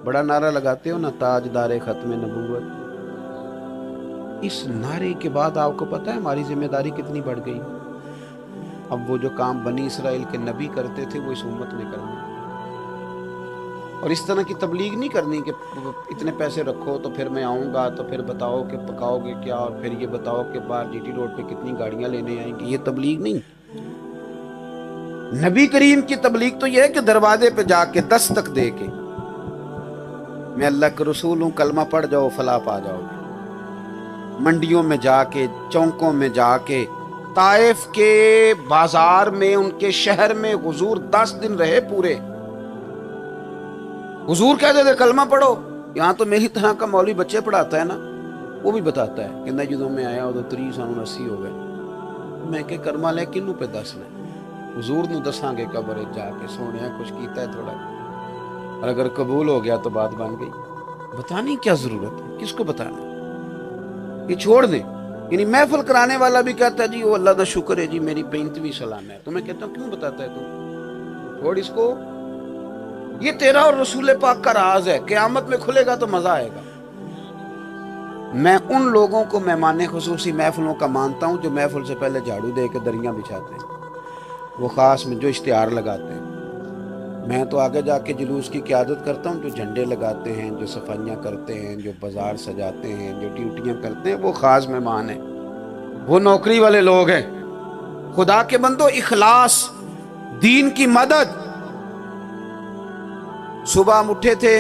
बड़ा नारा लगाते हो ना, ताजदार खत्म नबूवत। इस नारे के बाद आपको पता है हमारी जिम्मेदारी कितनी बढ़ गई। अब वो जो काम बनी इसराइल के नबी करते थे वो इस उम्मत ने करना। और इस तरह की तबलीग नहीं करनी कि इतने पैसे रखो तो फिर मैं आऊँगा, तो फिर बताओ कि पकाओगे क्या, और फिर ये बताओ कि बाहर जीटी रोड पे कितनी गाड़ियाँ लेने आएंगी। ये तबलीग नहीं। नबी करीम की तबलीग तो ये है कि दरवाजे पे जाके दस्तक दे के, मैं अल्लाह के रसूल हूँ, कलमा पढ़ जाओ, फलाह पा जाओगे। मंडियों में जाके, चौकों में जाके, ताइफ के बाजार में, उनके शहर में हुजूर 10 दिन रहे पूरे। हुजूर कहते थे कलमा पढ़ो। यहाँ तो मेरी तरह का मौलवी बच्चे पढ़ाता है ना, वो भी बताता है कि ਜਦੋਂ मैं आया उदो 380 हो गए। मैं के कलमा ले किनू पे दसना, हुजूर नू दसांगे कब्र जाके, सोने कुछ कीता है थोड़ा, और अगर कबूल हो गया तो बात बन गई। बताने की क्या जरूरत है, किसको बताना, ये छोड़ दे। यानी महफिल कराने वाला भी कहता है जी वो अल्लाह का शुक्र है जी मेरी 35वीं सालाना है। तो मैं कहता हूँ क्यों बताता है तू, छोड़ इसको। ये तेरा और रसूल पाक का राज है, क़यामत में खुलेगा तो मजा आएगा। मैं उन लोगों को मेहमान खुसूसी महफिलों का मानता हूँ जो महफिल से पहले झाड़ू दे के दरियाँ बिछाते हैं, वो खास में जो इश्तिहार लगाते हैं। मैं तो आगे जाके जुलूस की क़यादत करता हूँ, जो झंडे लगाते हैं, जो सफाइयाँ करते हैं, जो बाजार सजाते हैं, जो ड्यूटियाँ करते हैं, वो खास मेहमान हैं, वो नौकरी वाले लोग हैं। खुदा के बंदो, इखलास, दीन की मदद। सुबह हम उठे थे,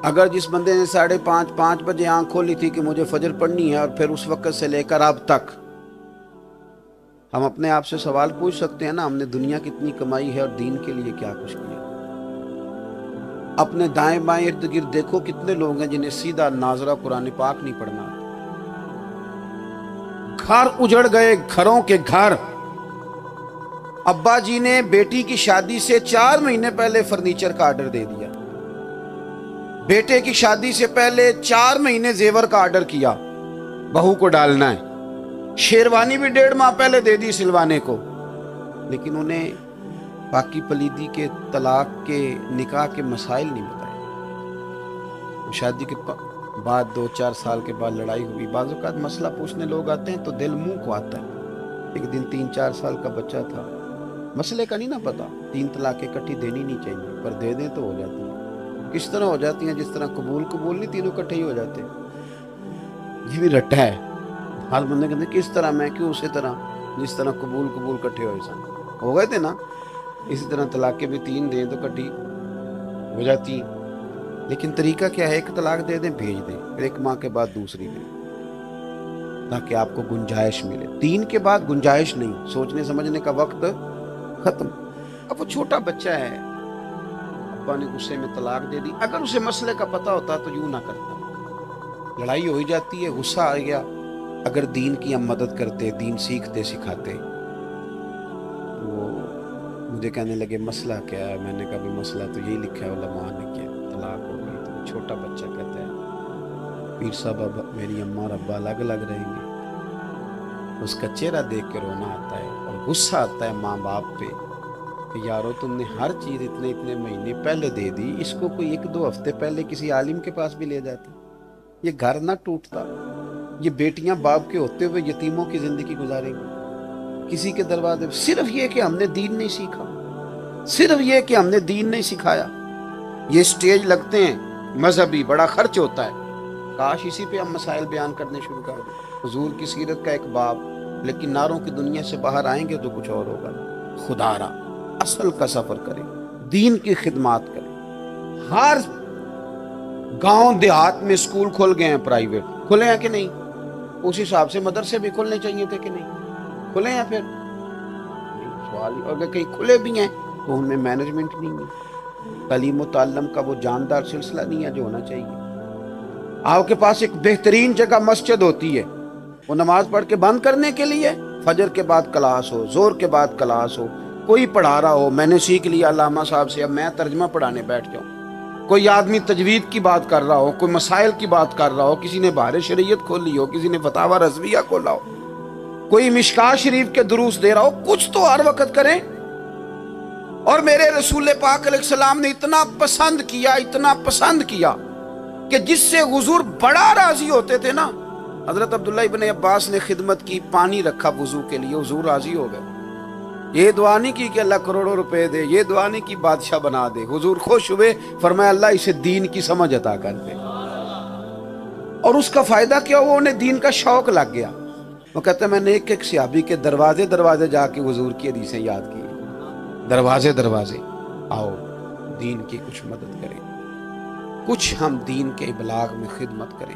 अगर जिस बंदे ने 5:30 बजे आंख खोली थी कि मुझे फजर पढ़नी है, और फिर उस वक्त से लेकर अब तक हम अपने आप से सवाल पूछ सकते हैं ना, हमने दुनिया कितनी कमाई है और दीन के लिए क्या कुछ किया। अपने दाएं बाएं इर्द गिर्द देखो कितने लोग हैं जिन्हें सीधा नाजरा कुरान पाक नहीं पढ़ना। घर उजड़ गए, घरों के घर। अब्बा जी ने बेटी की शादी से 4 महीने पहले फर्नीचर का ऑर्डर दे दिया, बेटे की शादी से पहले 4 महीने जेवर का ऑर्डर किया, बहू को डालना है। शेरवानी भी 1.5 माह पहले दे दी सिलवाने को, लेकिन उन्हें पाकी पलीदी के, तलाक के, निकाह के मसाइल नहीं बताए। शादी के बाद 2-4 साल के बाद लड़ाई हुई। बाज़ औक़ात मसला पूछने लोग आते हैं तो दिल मुंह को आता है। एक दिन 3-4 साल का बच्चा था, मसले का नहीं ना पता, 3 तलाक़ें इकट्ठी देनी नहीं चाहिए, पर दे दें तो हो जाती हैं। किस तरह हो जाती हैं, जिस तरह कबूल नहीं, तीनों इकट्ठे ही हो जाते हैं। ये भी रट्टा है। हर बंदे कहते किस तरह, मैं क्यों उसी तरह जिस तरह कबूल इकट्ठे हो गए थे ना, इसी तरह तलाक़ें भी 3 दें तो इकट्ठी हो जाती। लेकिन तरीका क्या है, एक तलाक दे दें, भेज दें, फिर 1 माह के बाद दूसरी दें, ताकि आपको गुंजाइश मिले। 3 के बाद गुंजाइश नहीं, सोचने समझने का वक्त खत्म। अब वो छोटा बच्चा है, अब्बा ने गुस्से में तलाक दे दी। अगर उसे मसले का पता होता तो यूं ना करता। लड़ाई हो ही जाती है, गुस्सा आ गया। अगर दीन की हम मदद करते, दीन सीखते सिखाते, वो मुझे कहने लगे मसला क्या है। मैंने कहा भी मसला तो यही लिखा है उलमा ने कि तलाक हो गई। तो छोटा बच्चा कहता है पीर साहब अब मेरी अम्मा और अब्बा अलग अलग रहेंगे। उसका चेहरा देख के रोना आता है और गुस्सा आता है माँ बाप पे कि यारो तुमने हर चीज़ इतने महीने पहले दे दी, इसको कोई 1-2 हफ्ते पहले किसी आलिम के पास भी ले जाती, ये घर ना टूटता। ये बेटियां बाप के होते हुए यतीमों की जिंदगी गुजारेंगी किसी के दरवाजे। सिर्फ ये कि हमने दीन नहीं सीखा, सिर्फ ये कि हमने दीन नहीं सिखाया। ये स्टेज लगते हैं मजहबी, बड़ा खर्च होता है। काश इसी पे हम मसाइल बयान करने शुरू कर दें। हुजूर की सीरत का एक बाब, लेकिन नारों की दुनिया से बाहर आएंगे तो कुछ और होगा। खुदारा असल का सफर करें, दीन की खिदमत करें। हर गांव देहात में स्कूल खुल गए हैं, प्राइवेट खुले हैं कि नहीं? उस हिसाब से मदरसे भी खुलने चाहिए थे कि नहीं? खुले हैं? फिर सवाल ही। और अगर कहीं खुले भी हैं तो उनमें मैनेजमेंट नहीं है, तालीम और ताल्लुम का वो जानदार सिलसिला नहीं है जो होना चाहिए। आपके पास एक बेहतरीन जगह मस्जिद होती है, वो नमाज पढ़ के बंद करने के लिए फजर के बाद क्लास हो, जोर के बाद क्लास हो, कोई पढ़ा रहा हो। मैंने सीख लिया अल्लामा साहब से, अब मैं तर्जमा पढ़ाने बैठ जाऊँ। कोई आदमी तजवीद की बात कर रहा हो, कोई मसाइल की बात कर रहा हो, किसी ने बाहर शरीयत खोली हो, किसी ने फतावा रज़विया खोला हो, कोई मिशकात शरीफ के दुरूस दे रहा हो, कुछ तो हर वक्त करें। اور میرے رسول پاک علیہ السلام نے اتنا پسند کیا کہ جس سے حضور بڑا راضی ہوتے تھے نا. حضرت عبداللہ ابن عباس نے خدمت کی، پانی رکھا وضو کے لیے، حضور راضی ہو گئے. یہ دعا نہیں کی کہ اللہ کروڑوں روپے دے، یہ دعا نہیں کی بادشاہ بنا دے. حضور خوش ہوئے، فرمایا اللہ اسے دین کی سمجھ عطا کر دے. اور اس کا فائدہ کیا ہوا؟ انہیں دین کا شوق لگ گیا. وہ کہتے ہیں میں نے ایک صحابی کے دروازے جا کے حضور کی حدیثیں یاد کی. دروازے آؤ دین کی کچھ مدد کریں، کچھ ہم دین کے ابلاغ میں خدمت کریں.